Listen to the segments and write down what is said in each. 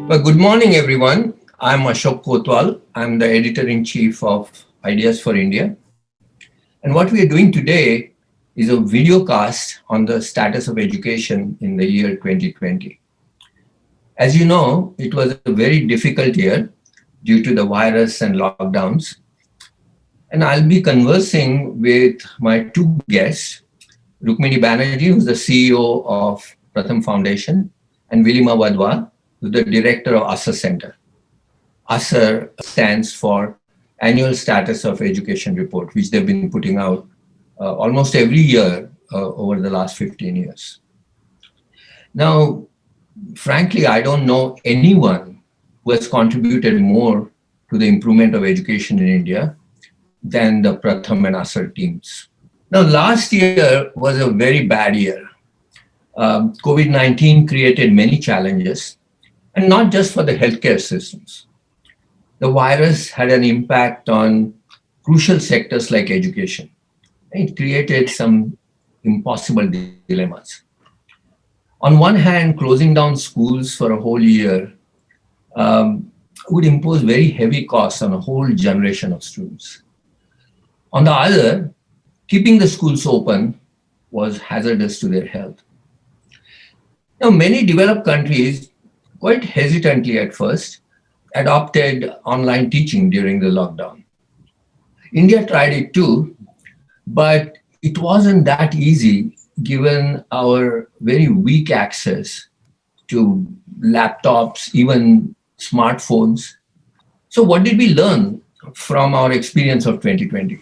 Well, good morning, everyone. I'm Ashok Kotwal. I'm the editor-in-chief of Ideas for India. And what we are doing today is a video cast on the status of education in the year 2020. As you know, it was a very difficult year due to the virus and lockdowns. And I'll be conversing with my two guests, Rukmini Banerji, who's the CEO of Pratham Foundation, and Wilima Wadhwa, who's the director of ASA Center. ASER stands for Annual Status of Education Report, which they've been putting out almost every year over the last 15 years. Now, frankly, I don't know anyone who has contributed more to the improvement of education in India than the Pratham and ASER teams. Now, last year was a very bad year. COVID-19 created many challenges, and not just for the healthcare systems. The virus had an impact on crucial sectors like education. It created some impossible dilemmas. On one hand, closing down schools for a whole year would impose very heavy costs on a whole generation of students. On the other, keeping the schools open was hazardous to their health. Now, many developed countries, quite hesitantly at first, adopted online teaching during the lockdown. India tried it too, but it wasn't that easy given our very weak access to laptops, even smartphones. So, what did we learn from our experience of 2020?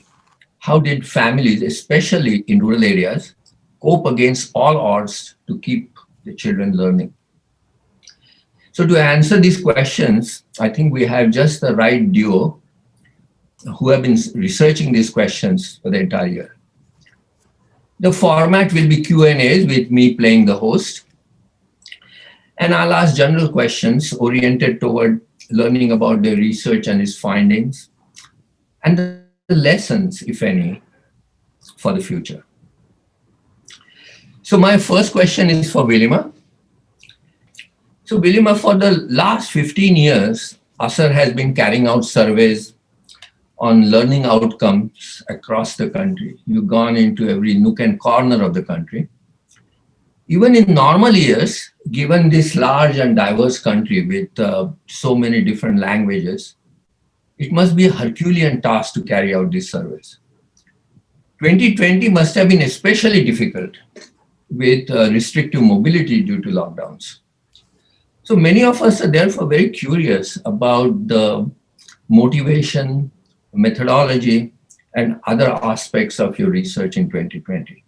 How did families, especially in rural areas, cope against all odds to keep the children learning? So to answer these questions, I think we have just the right duo who have been researching these questions for the entire year. The format will be Q&As with me playing the host. And I'll ask general questions oriented toward learning about the research and its findings and the lessons, if any, for the future. So my first question is for Wilima. So, Wilima, for the last 15 years, ASER has been carrying out surveys on learning outcomes across the country. You've gone into every nook and corner of the country. Even in normal years, given this large and diverse country with so many different languages, it must be a Herculean task to carry out these surveys. 2020 must have been especially difficult with restrictive mobility due to lockdowns. So many of us are therefore very curious about the motivation, methodology, and other aspects of your research in 2020.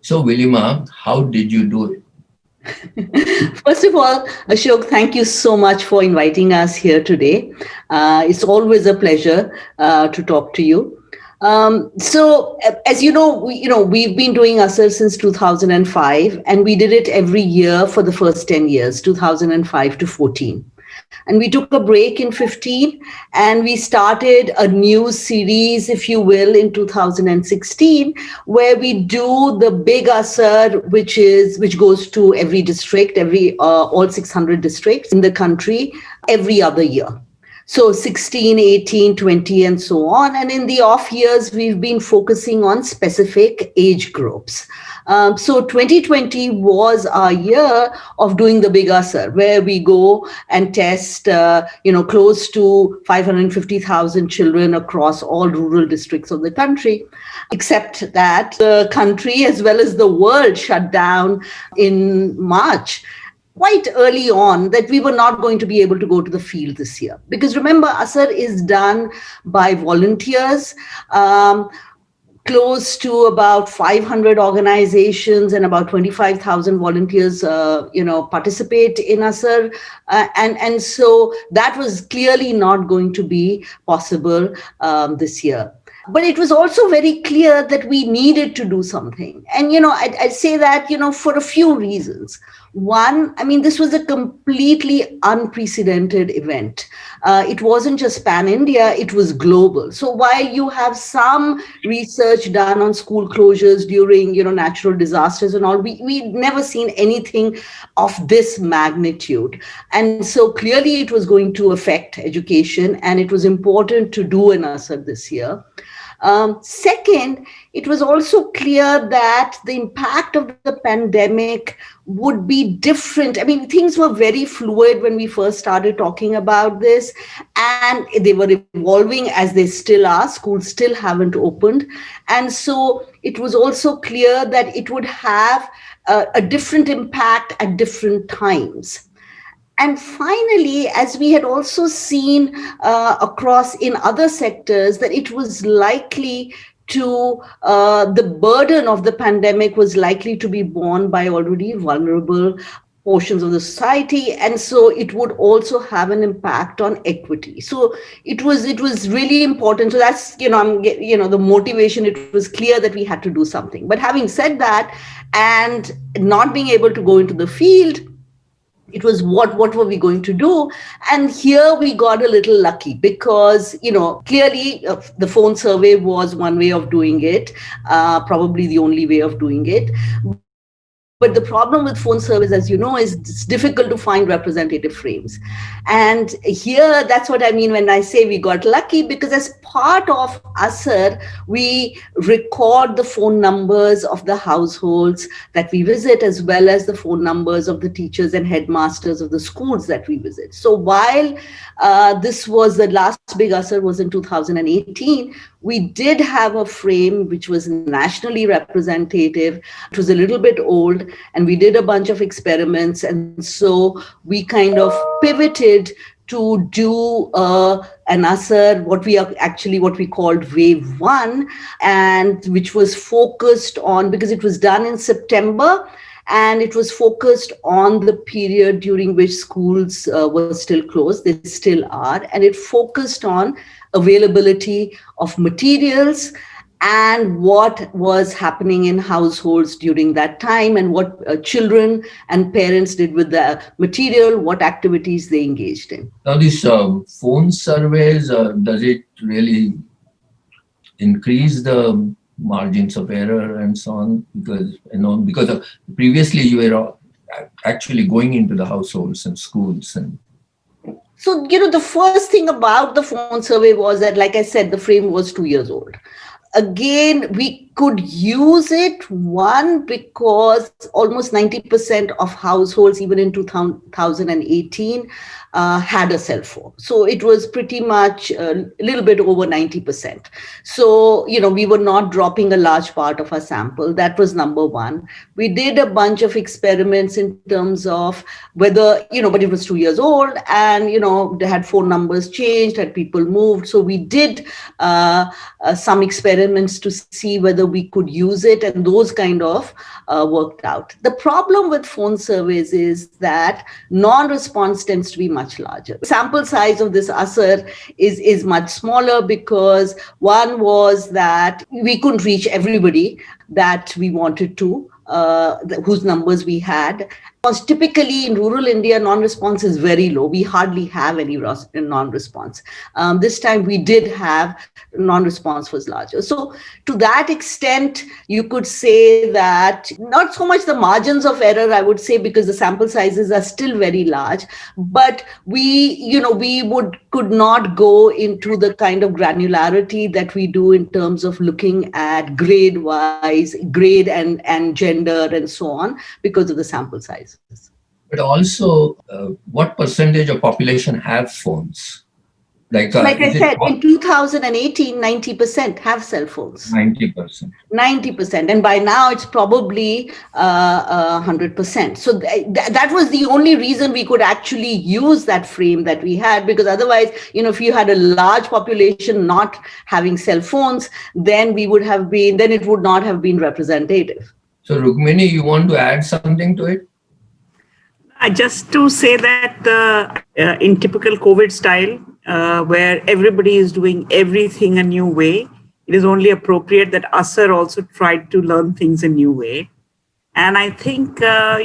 So Wilima, how did you do it? First of all, Ashok, thank you so much for inviting us here today. It's always a pleasure to talk to you. So, as you know, we've been doing ASER since 2005, and we did it every year for the first 10 years, 2005 to 14. And we took a break in 15, and we started a new series, if you will, in 2016, where we do the big ASER, which goes to every district, all 600 districts in the country every other year. So 16, 18, 20, and so on. And in the off years, we've been focusing on specific age groups. So 2020 was our year of doing the big ASER, where we go and test, close to 550,000 children across all rural districts of the country, except that the country as well as the world shut down in March. Quite early on, that we were not going to be able to go to the field this year. Because remember, ASER is done by volunteers. Close to about 500 organizations and about 25,000 volunteers, participate in ASER. And so that was clearly not going to be possible this year. But it was also very clear that we needed to do something. And, I'd say that, for a few reasons. One, I mean, this was a completely unprecedented event. It wasn't just pan India, it was global. So while you have some research done on school closures during, natural disasters and all, we'd never seen anything of this magnitude. And so clearly it was going to affect education, and it was important to do an asset this year. Second, it was also clear that the impact of the pandemic would be different. I mean, things were very fluid when we first started talking about this, and they were evolving as they still are. Schools still haven't opened. And so it was also clear that it would have a different impact at different times. And finally, as we had also seen across in other sectors, that it was likely to, the burden of the pandemic was likely to be borne by already vulnerable portions of the society, and so it would also have an impact on equity. So it was really important. So that's, the motivation. It was clear that we had to do something. But having said that, and not being able to go into the field, it was what were we going to do? And here we got a little lucky, because clearly the phone survey was one way of doing it, probably the only way of doing it. But the problem with phone surveys, as you know, is it's difficult to find representative frames. And here, that's what I mean when I say we got lucky, because as part of ASAR, we record the phone numbers of the households that we visit, as well as the phone numbers of the teachers and headmasters of the schools that we visit. So while this was the last big ASAR was in 2018, we did have a frame which was nationally representative. It was a little bit old, and we did a bunch of experiments. And so we kind of pivoted to do an ASAR, what we called Wave 1, and which was focused on, because it was done in September, and it was focused on the period during which schools were still closed. They still are. And it focused on availability of materials and what was happening in households during that time, and what children and parents did with the material, what activities they engaged in. Now, these phone surveys, does it really increase the margins of error and so on? Because previously you were actually going into the households and schools. And so, the first thing about the phone survey was that, like I said, the frame was 2 years old. Again, we could use it, one, because almost 90% of households, even in 2018, had a cell phone. So it was pretty much a little bit over 90%. So, we were not dropping a large part of our sample. That was number one. We did a bunch of experiments in terms of whether, but it was 2 years old, and, they had phone numbers changed, had people moved. So we did some experiments to see whether we could use it, and those kind of worked out. The problem with phone surveys is that non-response tends to be much larger. Sample size of this ASAR is much smaller, because one was that we couldn't reach everybody that we wanted to, whose numbers we had. Because typically in rural India, non-response is very low. We hardly have any non-response. This time we did have non-response was larger. So to that extent, you could say that not so much the margins of error, I would say, because the sample sizes are still very large, but we could not go into the kind of granularity that we do in terms of looking at grade-wise, grade and gender and so on, because of the sample sizes. But also, what percentage of population have phones? Like I said, in 2018, 90% have cell phones. 90%. 90%. And by now, it's probably 100%. So that was the only reason we could actually use that frame that we had, because otherwise, if you had a large population not having cell phones, then it would not have been representative. So Rukmini, you want to add something to it? Just to say that in typical COVID style, where everybody is doing everything a new way, it is only appropriate that Asar also tried to learn things a new way. And I think, this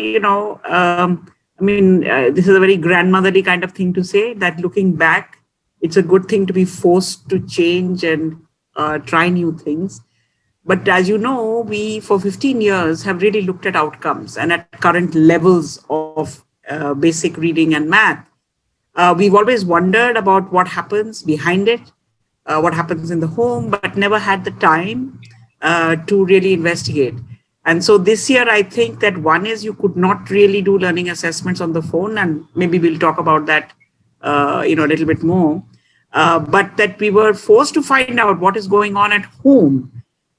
is a very grandmotherly kind of thing to say, that looking back, it's a good thing to be forced to change and try new things. But as you know, we for 15 years have really looked at outcomes and at current levels of basic reading and math. We've always wondered about what happens behind it, what happens in the home, but never had the time to really investigate. And so this year, I think that one is you could not really do learning assessments on the phone, and maybe we'll talk about that, a little bit more. But that we were forced to find out what is going on at home.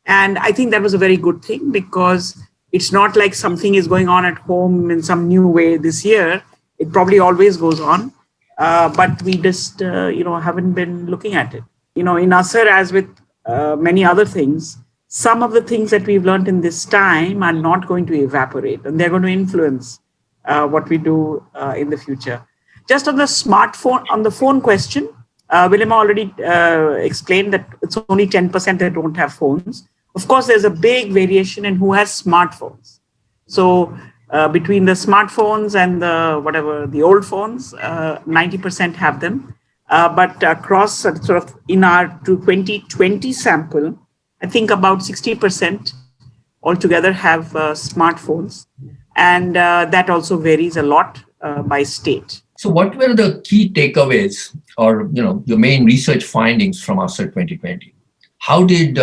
And I think that was a very good thing, because it's not like something is going on at home in some new way this year. It probably always goes on, but we just, haven't been looking at it. In Asar, as with many other things, some of the things that we've learned in this time are not going to evaporate, and they're going to influence what we do in the future. Just on the phone question, Wilima already explained that it's only 10% that don't have phones. Of course, there's a big variation in who has smartphones. So between the smartphones and the old phones, 90% have them. But across sort of in our 2020 sample, I think about 60% altogether have smartphones. And that also varies a lot by state. So what were the key takeaways or, your main research findings from ASER 2020? How did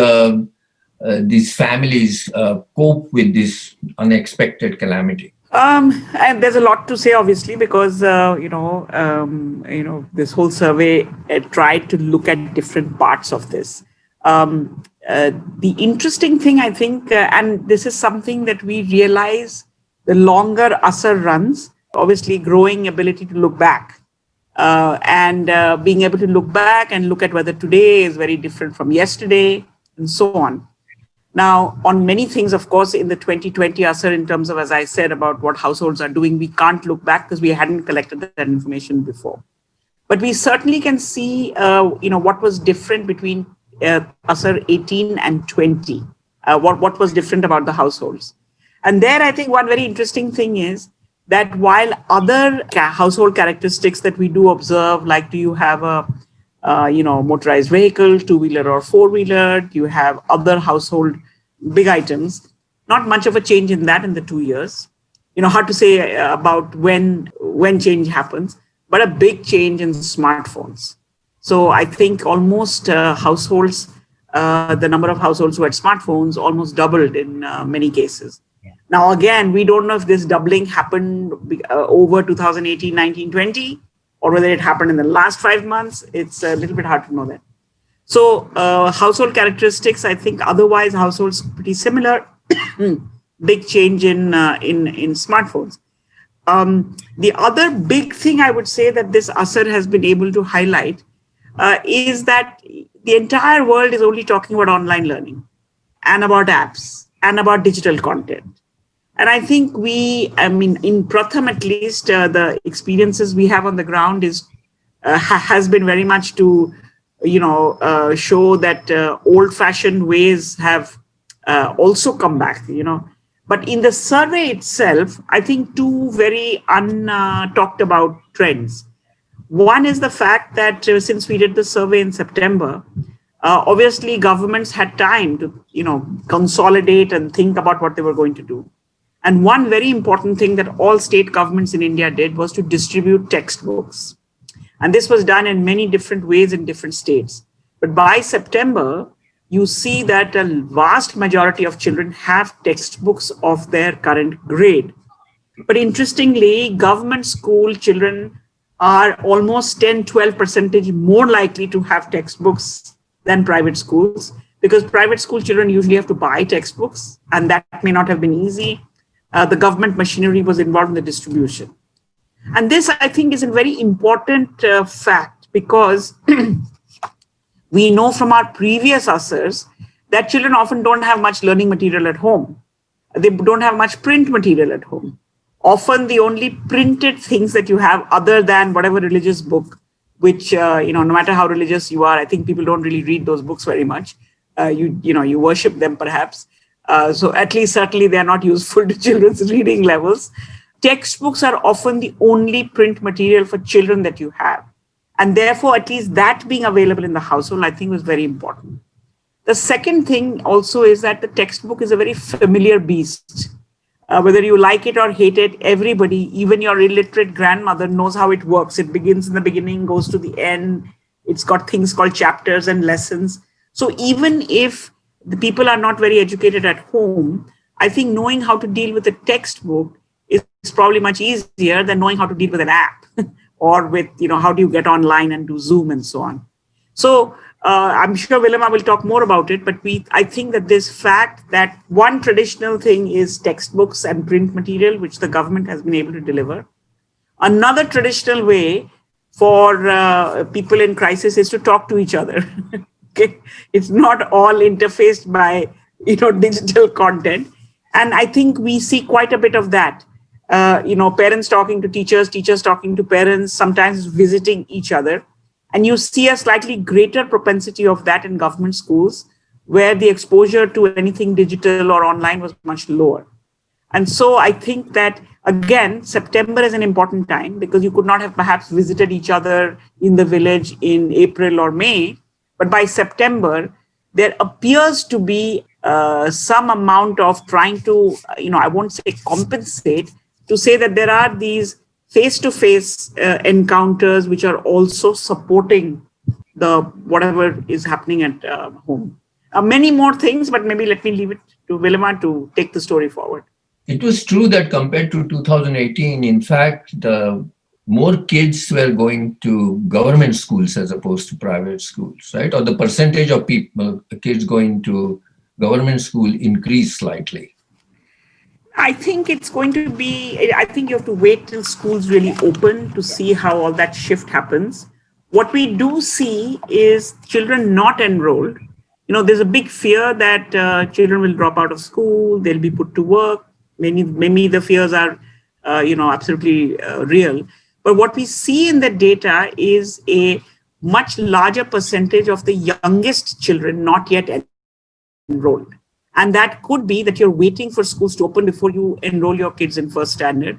these families cope with this unexpected calamity? And there's a lot to say, obviously, because, this whole survey tried to look at different parts of this. The interesting thing, I think, and this is something that we realize the longer ASER runs, obviously growing ability to look back and being able to look back and look at whether today is very different from yesterday and so on. Now, on many things, of course, in the 2020 ASER, in terms of, as I said, about what households are doing, we can't look back because we hadn't collected that information before. But we certainly can see, what was different between ASER 18 and 20, what was different about the households. And there, I think one very interesting thing is that while other household characteristics that we do observe, like do you have a motorized vehicle, two-wheeler or four-wheeler, do you have other household big items, not much of a change in that in the 2 years. Hard to say about when change happens, but a big change in smartphones. So I think almost households, the number of households who had smartphones almost doubled in many cases. Yeah. Now, again, we don't know if this doubling happened over 2018, 19, 20, or whether it happened in the last 5 months. It's a little bit hard to know that. So household characteristics, I think otherwise households pretty similar. Big change in smartphones. The other big thing I would say that this ASER has been able to highlight is that the entire world is only talking about online learning and about apps and about digital content. And I think in Pratham at least, the experiences we have on the ground has been very much to, show that old-fashioned ways have also come back, But in the survey itself, I think two very untalked about trends. One is the fact that since we did the survey in September, obviously governments had time to, consolidate and think about what they were going to do. And one very important thing that all state governments in India did was to distribute textbooks. And this was done in many different ways in different states. But by September, you see that a vast majority of children have textbooks of their current grade. But interestingly, government school children are almost 10-12% more likely to have textbooks than private schools, because private school children usually have to buy textbooks, and that may not have been easy. The government machinery was involved in the distribution. And this, I think, is a very important fact, because we know from our previous ASERs that children often don't have much learning material at home. They don't have much print material at home. Often the only printed things that you have, other than whatever religious book, which, no matter how religious you are, I think people don't really read those books very much. you worship them perhaps. So at least certainly they are not useful to children's reading levels. Textbooks are often the only print material for children that you have. And therefore, at least that being available in the household, I think was very important. The second thing also is that the textbook is a very familiar beast. Whether you like it or hate it, everybody, even your illiterate grandmother, knows how it works. It begins in the beginning, goes to the end. It's got things called chapters and lessons. So even if the people are not very educated at home, I think knowing how to deal with a textbook is probably much easier than knowing how to deal with an app or with, how do you get online and do Zoom and so on. So I'm sure Wilima will talk more about it, but I think that this fact that one traditional thing is textbooks and print material, which the government has been able to deliver. Another traditional way for people in crisis is to talk to each other. Okay, it's not all interfaced by digital content, and I think we see quite a bit of that. Parents talking to teachers, teachers talking to parents, sometimes visiting each other. And you see a slightly greater propensity of that in government schools, where the exposure to anything digital or online was much lower. And so I think that, again, September is an important time because you could not have perhaps visited each other in the village in April or May. But by September, there appears to be some amount of trying to, I won't say compensate, to say that there are these face-to-face encounters which are also supporting the whatever is happening at home. Many more things, but maybe let me leave it to Wilima to take the story forward. It was true that compared to 2018, in fact, more kids were going to government schools as opposed to private schools, right? Or the percentage of kids going to government school increased slightly. I think it's going to be, I think you have to wait till schools really open to see how all that shift happens. What we do see is children not enrolled. There's a big fear that children will drop out of school, they'll be put to work. Many the fears are, absolutely real. But what we see in the data is a much larger percentage of the youngest children not yet enrolled. And that could be that you're waiting for schools to open before you enroll your kids in first standard.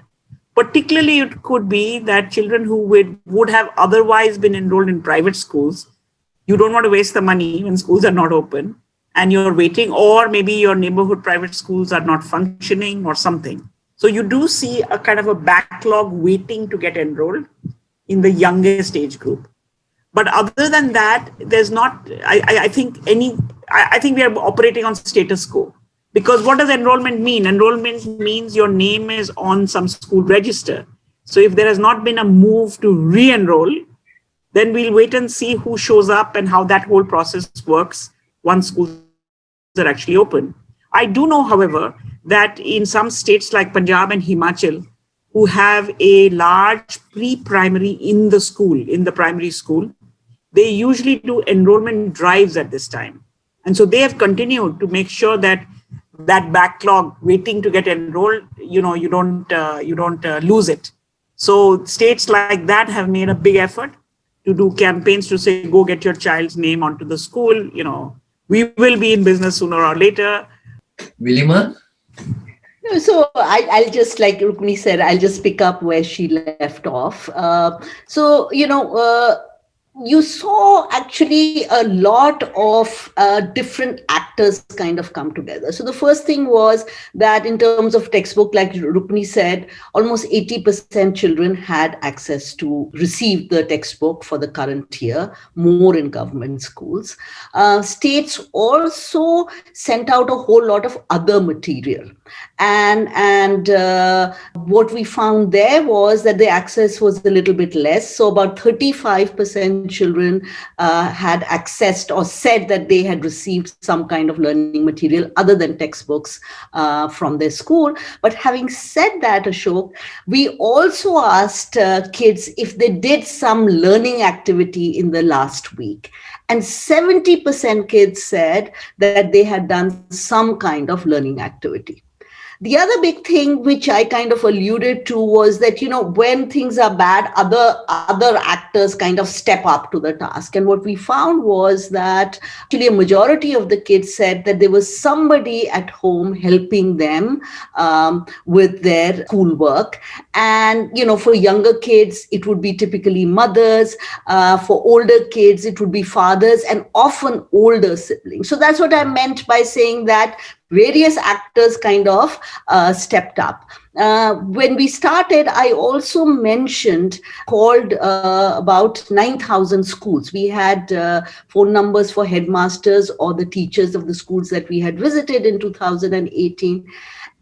Particularly, it could be that children who would have otherwise been enrolled in private schools, you don't want to waste the money when schools are not open and you're waiting, or maybe your neighborhood private schools are not functioning or something. So you do see a kind of a backlog waiting to get enrolled in the youngest age group. But other than that, there's not, I think we are operating on status quo. Because what does enrollment mean? Enrollment means your name is on some school register. So if there has not been a move to re-enroll, then we'll wait and see who shows up and how that whole process works once schools are actually open. I do know, however, that in some states like Punjab and Himachal, who have a large pre-primary in the primary school, they usually do enrollment drives at this time. And so they have continued to make sure that backlog waiting to get enrolled, you don't lose it. So states like that have made a big effort to do campaigns to say, go get your child's name onto the school. We will be in business sooner or later. Wilima? So I'll just, like Rukmini said, I'll just pick up where she left off. You saw actually a lot of different actors kind of come together. So the first thing was that in terms of textbook, like Rukmini said, almost 80% children had access to receive the textbook for the current year, more in government schools. States also sent out a whole lot of other material. And what we found there was that the access was a little bit less. So about 35% children had accessed or said that they had received some kind of learning material other than textbooks from their school. But having said that, Ashok, we also asked kids if they did some learning activity in the last week. And 70% kids said that they had done some kind of learning activity. The other big thing which I kind of alluded to was that, when things are bad, other actors kind of step up to the task. And what we found was that actually a majority of the kids said that there was somebody at home helping them with their schoolwork. And, for younger kids, it would be typically mothers. For older kids, it would be fathers and often older siblings. So that's what I meant by saying that various actors kind of stepped up. When we started, I also mentioned called about 9,000 schools. We had phone numbers for headmasters or the teachers of the schools that we had visited in 2018.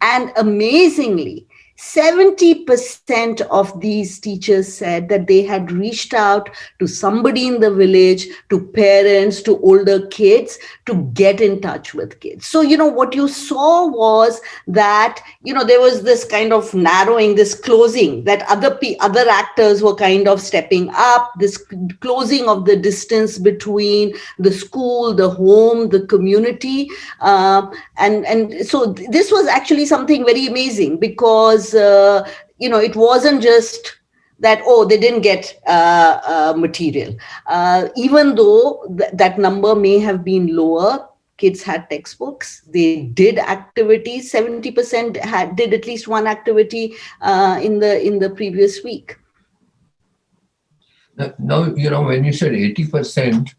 And amazingly, 70% of these teachers said that they had reached out to somebody in the village, to parents, to older kids, to get in touch with kids. So, what you saw was that, there was this kind of narrowing, this closing, that other actors were kind of stepping up, this closing of the distance between the school, the home, the community. And so this was actually something very amazing, because it wasn't just that, they didn't get material. Even though that number may have been lower, kids had textbooks, they did activities. 70% did at least one activity in the previous week. Now, when you said 80%,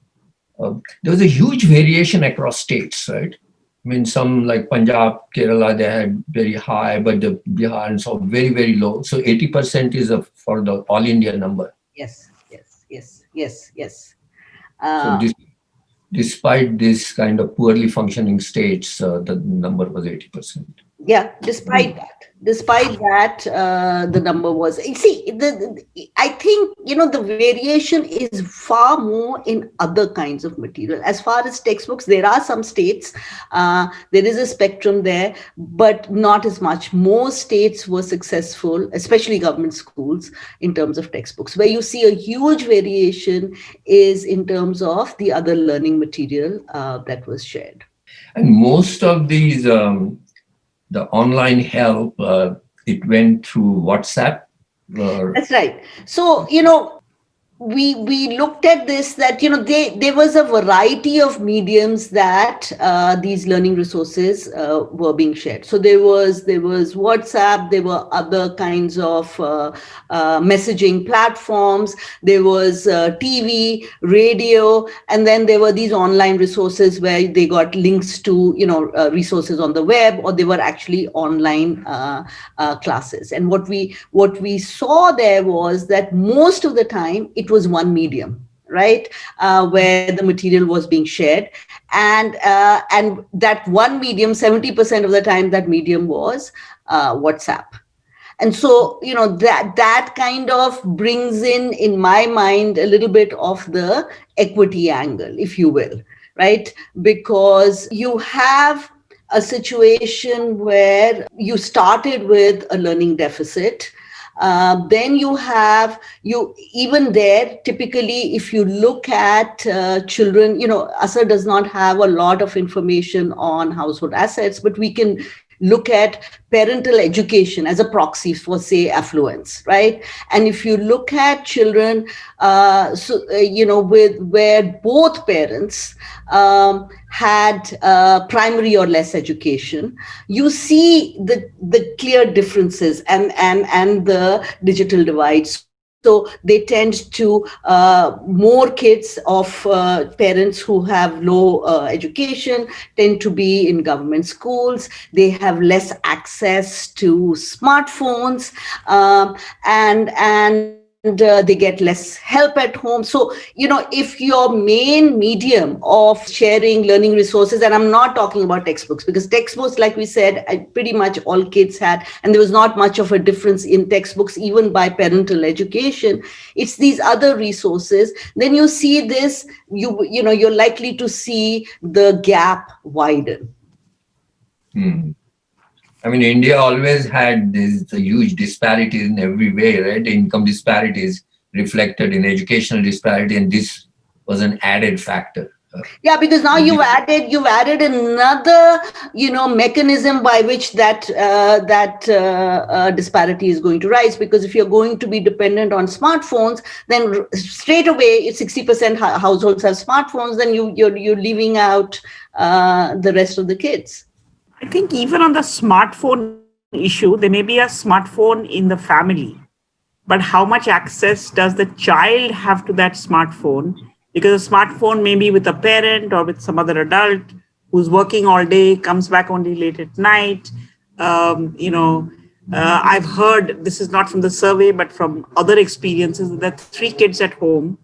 there was a huge variation across states, right? I mean, some like Punjab, Kerala, they had very high, but the Bihar and so very, very low. So 80% is for the all India number. Yes. So despite this kind of poorly functioning states, the number was 80%. Yeah, despite that, the number was. See, I think the variation is far more in other kinds of material. As far as textbooks, there are some states, there is a spectrum there, but not as much. Most states were successful, especially government schools, in terms of textbooks. Where you see a huge variation is in terms of the other learning material that was shared. And most of these. The online help, it went through WhatsApp. That's right. So, we looked at this, that there was a variety of mediums that these learning resources were being shared. So there was WhatsApp, there were other kinds of messaging platforms, there was TV, radio, and then there were these online resources where they got links to resources on the web, or they were actually online classes. And what we saw there was that most of the time it was one medium, right, where the material was being shared, and that one medium, 70% of the time, that medium was WhatsApp. And so that kind of brings in my mind a little bit of the equity angle, if you will, right? Because you have a situation where you started with a learning deficit. Then even there, typically, if you look at children, ASA does not have a lot of information on household assets, but we can look at parental education as a proxy for, say, affluence, right? And if you look at children, where both parents had primary or less education, you see the clear differences and the digital divides. So they tend to, more kids of parents who have low education tend to be in government schools. They have less access to smartphones, and they get less help at home. So, if your main medium of sharing learning resources, and I'm not talking about textbooks, because textbooks, like we said, pretty much all kids had, and there was not much of a difference in textbooks, even by parental education. It's these other resources. Then you see this, you're likely to see the gap widen. I mean, India always had these huge disparities in every way, right? Income disparities reflected in educational disparity, and this was an added factor. Yeah, because now you've added another, mechanism by which that disparity is going to rise. Because if you're going to be dependent on smartphones, then straight away, if 60% households have smartphones, then you're leaving out the rest of the kids. I think even on the smartphone issue, there may be a smartphone in the family, but how much access does the child have to that smartphone? Because a smartphone may be with a parent or with some other adult who's working all day, comes back only late at night. I've heard, this is not from the survey, but from other experiences, that 3 kids at home,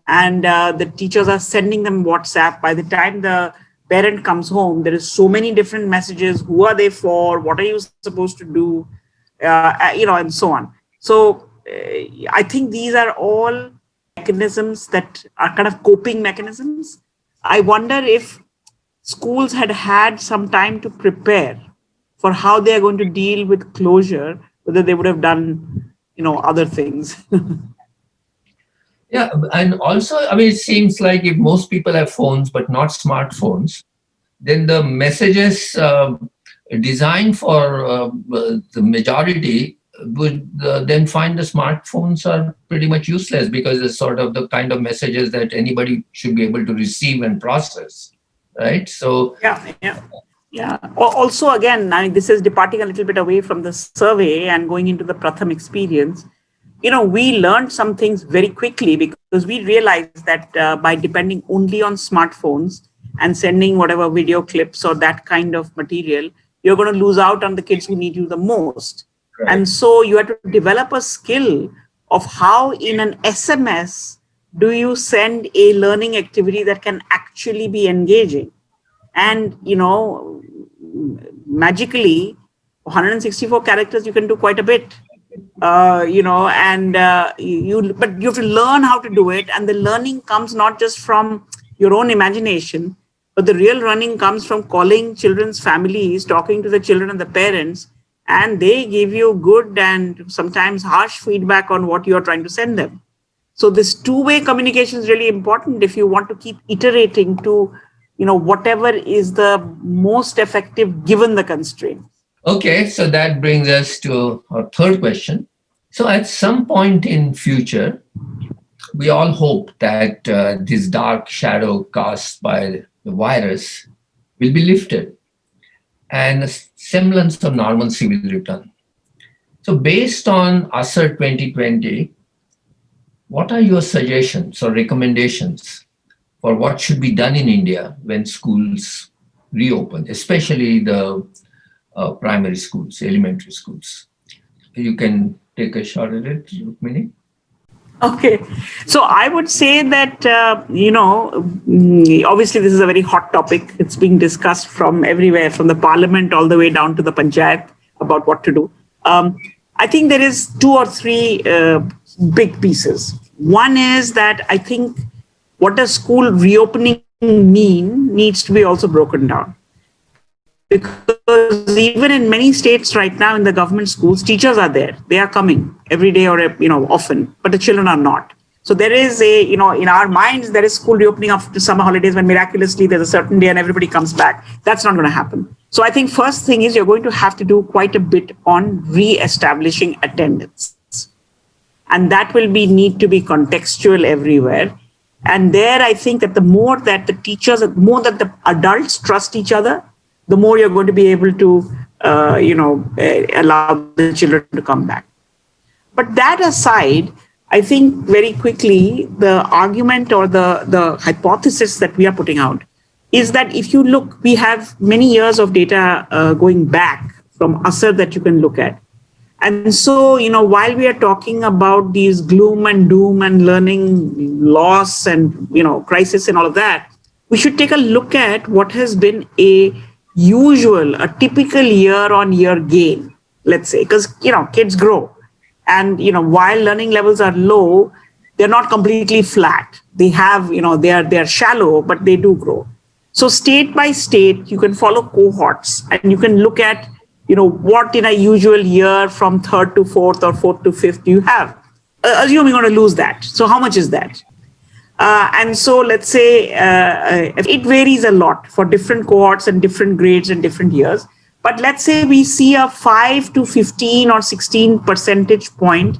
and the teachers are sending them WhatsApp. By the time the parent comes home, there is so many different messages. Who are they for? What are you supposed to do? And so on. So I think these are all mechanisms that are kind of coping mechanisms. I wonder if schools had had some time to prepare for how they are going to deal with closure, whether they would have done, other things. Yeah, and also, I mean, it seems like if most people have phones but not smartphones, then the messages designed for the majority would then find the smartphones are pretty much useless, because it's sort of the kind of messages that anybody should be able to receive and process, right? So Yeah. Also, again, I mean, this is departing a little bit away from the survey and going into the Pratham experience. We learned some things very quickly, because we realized that by depending only on smartphones and sending whatever video clips or that kind of material, you're going to lose out on the kids who need you the most. Right. And so you have to develop a skill of how in an SMS do you send a learning activity that can actually be engaging. And, magically, 164 characters, you can do quite a bit. But you have to learn how to do it. And the learning comes not just from your own imagination, but the real learning comes from calling children's families, talking to the children and the parents, and they give you good and sometimes harsh feedback on what you're trying to send them. So this two-way communication is really important if you want to keep iterating to, whatever is the most effective given the constraint. Okay, so that brings us to our third question. So at some point in future, we all hope that this dark shadow cast by the virus will be lifted and a semblance of normalcy will return. So based on ASER 2020, what are your suggestions or recommendations for what should be done in India when schools reopen, especially the primary schools, elementary schools? You can take a shot at it, Rukmini. Okay. So I would say that, obviously this is a very hot topic. It's being discussed from everywhere, from the parliament all the way down to the panchayat about what to do. I think there is 2 or 3 big pieces. One is that I think what does school reopening mean needs to be also broken down. Because even in many states right now in the government schools, teachers are there. They are coming every day or, often, but the children are not. So there is in our minds, there is school reopening after summer holidays when miraculously there's a certain day and everybody comes back. That's not going to happen. So I think first thing is you're going to have to do quite a bit on re-establishing attendance. And that will need to be contextual everywhere. And there I think that the more that the teachers, the more that the adults trust each other, the more you're going to be able to, allow the children to come back. But that aside, I think very quickly, the argument or the hypothesis that we are putting out is that if you look, we have many years of data going back from ASER that you can look at. And so, while we are talking about these gloom and doom and learning loss and, crisis and all of that, we should take a look at what has been a typical year-on-year gain, let's say, because, kids grow. And, while learning levels are low, they're not completely flat. They have, they're shallow, but they do grow. So state by state, you can follow cohorts and you can look at, what in a usual year from 3rd to 4th or 4th to 5th you have. Assuming you're going to lose that. So how much is that? And so let's say it varies a lot for different cohorts and different grades and different years. But let's say we see a 5 to 15 or 16 percentage point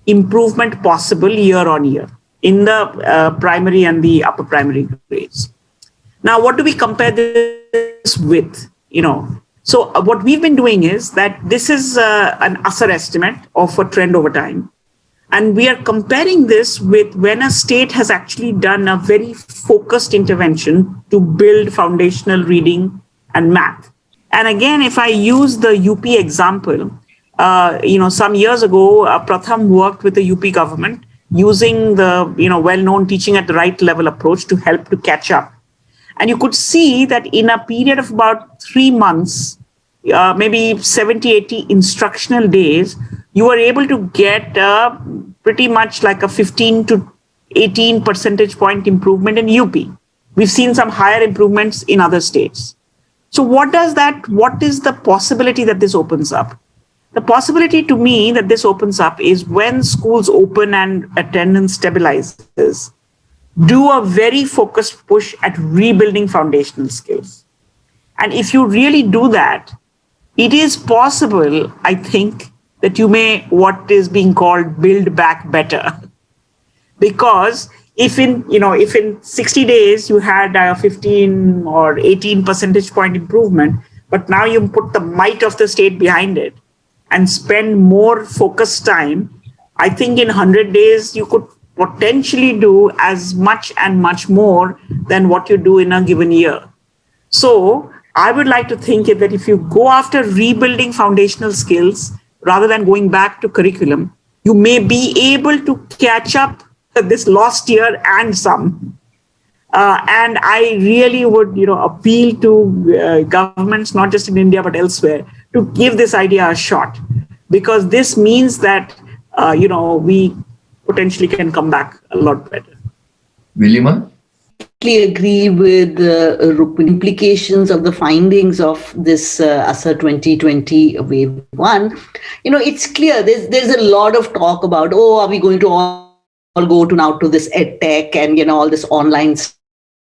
improvement possible year on year in the primary and the upper primary grades. Now, what do we compare this with? So what we've been doing is that this is an ASER estimate of a trend over time. And we are comparing this with when a state has actually done a very focused intervention to build foundational reading and math. And again, if I use the UP example, some years ago, Pratham worked with the UP government using the well-known teaching at the right level approach to help to catch up. And you could see that in a period of about 3 months, maybe 70, 80 instructional days, you were able to get pretty much like a 15 to 18 percentage point improvement in UP. We've seen some higher improvements in other states. So what is the possibility that this opens up? The possibility to me that this opens up is when schools open and attendance stabilizes, do a very focused push at rebuilding foundational skills. And if you really do that, it is possible, I think, that you may what is being called build back better. Because if in 60 days you had a 15 or 18 percentage point improvement, but now you put the might of the state behind it and spend more focused time, I think in 100 days you could potentially do as much and much more than what you do in a given year. So I would like to think that if you go after rebuilding foundational skills rather than going back to curriculum, you may be able to catch up this lost year and some. And I really would, appeal to governments, not just in India, but elsewhere, to give this idea a shot, because this means that, we potentially can come back a lot better. Wilima? Agree with Rukmini. Implications of the findings of this ASER 2020 Wave 1. It's clear there's a lot of talk about, are we going to all go to this ed tech and, all this online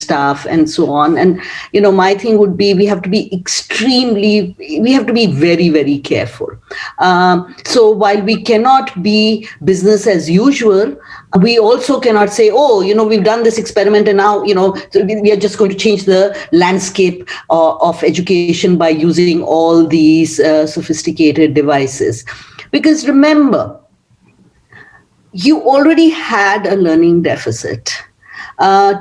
stuff and so on. And, my thing would be, we have to be very, very careful. So while we cannot be business as usual, we also cannot say, we've done this experiment and now, we are just going to change the landscape of education by using all these sophisticated devices. Because remember, you already had a learning deficit.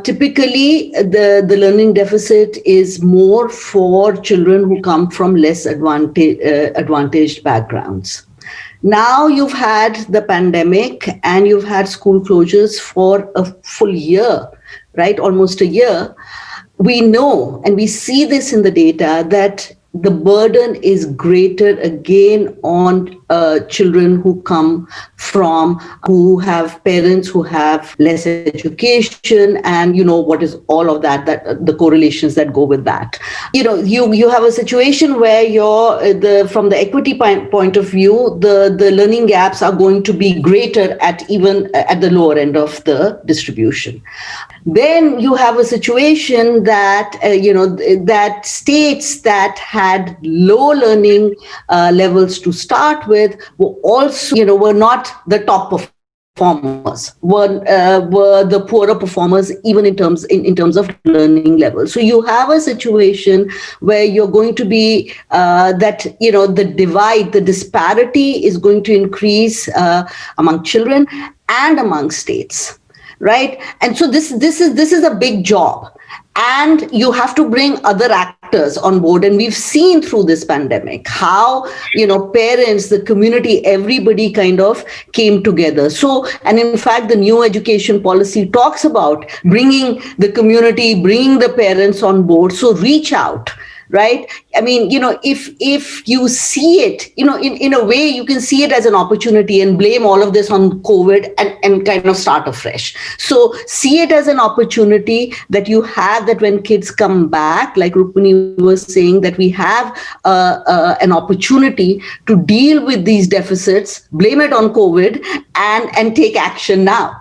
Typically, the learning deficit is more for children who come from less advantaged backgrounds. Now you've had the pandemic and you've had school closures for a full year, right? Almost a year. We know, and we see this in the data, that the burden is greater again on children who who have parents who have less education, and what is all of that the correlations that go with that. You have a situation where from the equity point of view, the learning gaps are going to be greater at the lower end of the distribution. Then you have a situation that that states that had low learning levels to start with were also were not the top performers, were the poorer performers even in terms of learning level. So you have a situation where you're going to be the divide, the disparity is going to increase among children and among states. Right. And so this is a big job, and you have to bring other actors on board. And we've seen through this pandemic how, parents, the community, everybody kind of came together. So, and in fact, the new education policy talks about bringing the community, bringing the parents on board. So reach out. Right. I mean, if you see it, in a way, you can see it as an opportunity and blame all of this on COVID and kind of start afresh. So see it as an opportunity that you have, that when kids come back, like Rukmini was saying, that we have an opportunity to deal with these deficits, blame it on COVID and take action now.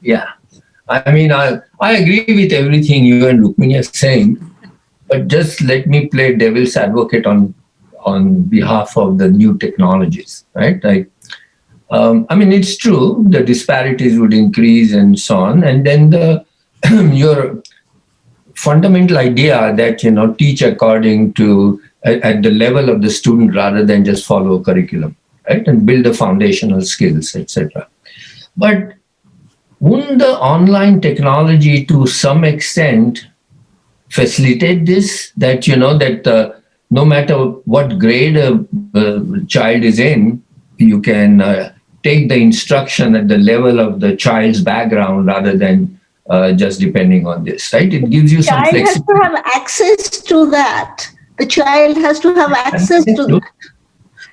Yeah. I mean, I agree with everything you and Rukmini are saying, but just let me play devil's advocate on behalf of the new technologies, right? Like, I mean, it's true the disparities would increase and so on, and then the your fundamental idea that teach according to at the level of the student rather than just follow a curriculum, right, and build the foundational skills, etc. But wouldn't the online technology to some extent facilitate this, that no matter what grade a child is in, you can take the instruction at the level of the child's background rather than just depending on this, right? It gives you some Child has to flexibility. have access to that. The child has to have access to that.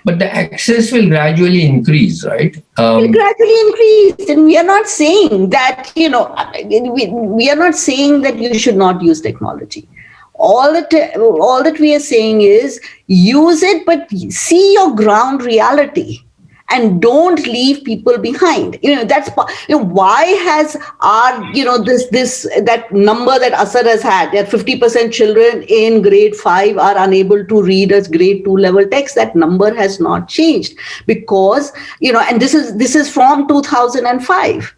But the access will gradually increase, right? Will gradually increase, and we are not saying that we are not saying that you should not use technology. All that we are saying is use it, but see your ground reality and don't leave people behind. That's why has our this that number that Asar has had, that 50% children in grade 5 are unable to read a grade 2 level text. That number has not changed because and this is from 2005.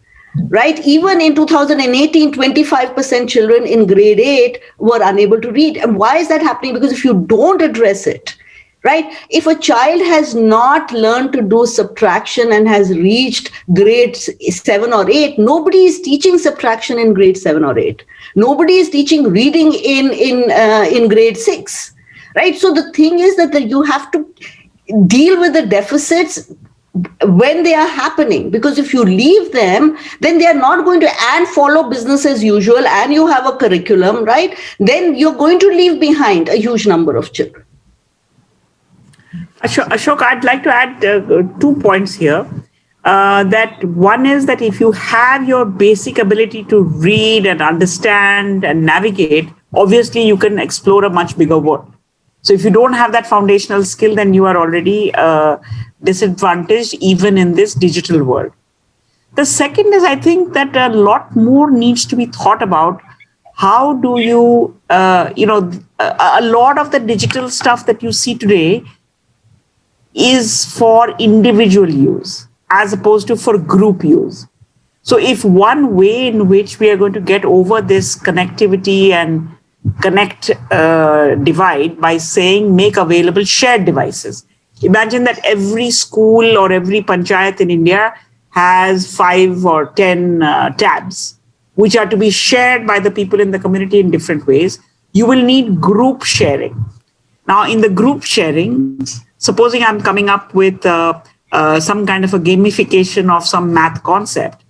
Right? Even in 2018, 25% children in grade 8 were unable to read. And why is that happening? Because if you don't address it, right? If a child has not learned to do subtraction and has reached grade 7 or 8, nobody is teaching subtraction in grade 7 or 8. Nobody is teaching reading in grade 6, right? So the thing is that you have to deal with the deficits when they are happening, because if you leave them, then they are not going to and follow business as usual, and you have a curriculum, right? Then you're going to leave behind a huge number of children. Ashok, I'd like to add 2 points here. That one is that if you have your basic ability to read and understand and navigate, obviously you can explore a much bigger world. So if you don't have that foundational skill, then you are already disadvantaged even in this digital world. The second is, I think that a lot more needs to be thought about. How do you, a lot of the digital stuff that you see today is for individual use as opposed to for group use. So if one way in which we are going to get over this connectivity and connect divide by saying make available shared devices. Imagine that every school or every panchayat in India has 5 or 10 tabs, which are to be shared by the people in the community in different ways. You will need group sharing. Now, in the group sharing, supposing I'm coming up with some kind of a gamification of some math concept,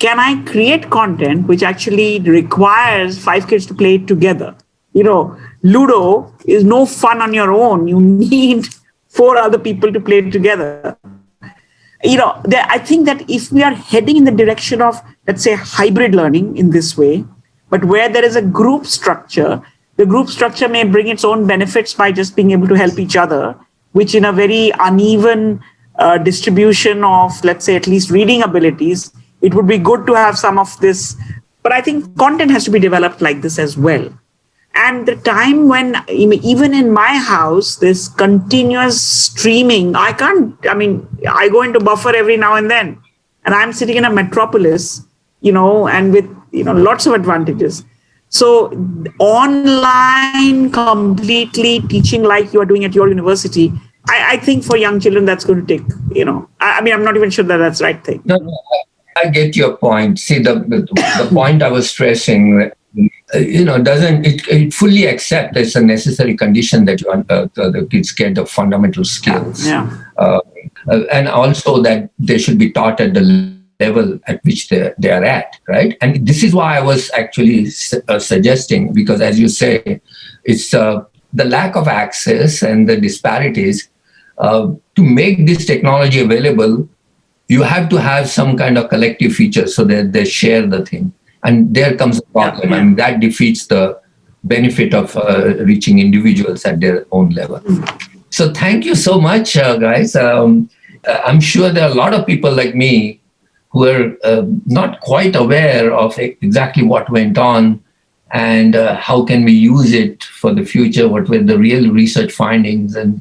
can I create content which actually requires 5 kids to play it together? Ludo is no fun on your own. You need 4 other people to play it together. I think that if we are heading in the direction of, let's say, hybrid learning in this way, but where there is a group structure, the group structure may bring its own benefits by just being able to help each other, which in a very uneven distribution of, let's say, at least reading abilities, it would be good to have some of this. But I think content has to be developed like this as well. And the time when, even in my house, this continuous streaming, I go into buffer every now and then. And I'm sitting in a metropolis, and with, lots of advantages. So online completely teaching like you are doing at your university, I think for young children, that's going to take, I'm not even sure that that's the right thing. No, I get your point. See, the point I was stressing, doesn't it fully accept it's a necessary condition that the kids get the fundamental skills. Yeah. And also that they should be taught at the level at which they are at, right? And this is why I was actually suggesting, because as you say, it's the lack of access and the disparities. To make this technology available, you have to have some kind of collective feature so that they share the thing. And there comes a problem, and that defeats the benefit of reaching individuals at their own level. So thank you so much, guys. I'm sure there are a lot of people like me who are not quite aware of exactly what went on and how can we use it for the future, what were the real research findings, and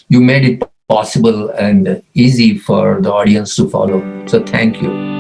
you made it possible and easy for the audience to follow. So thank you.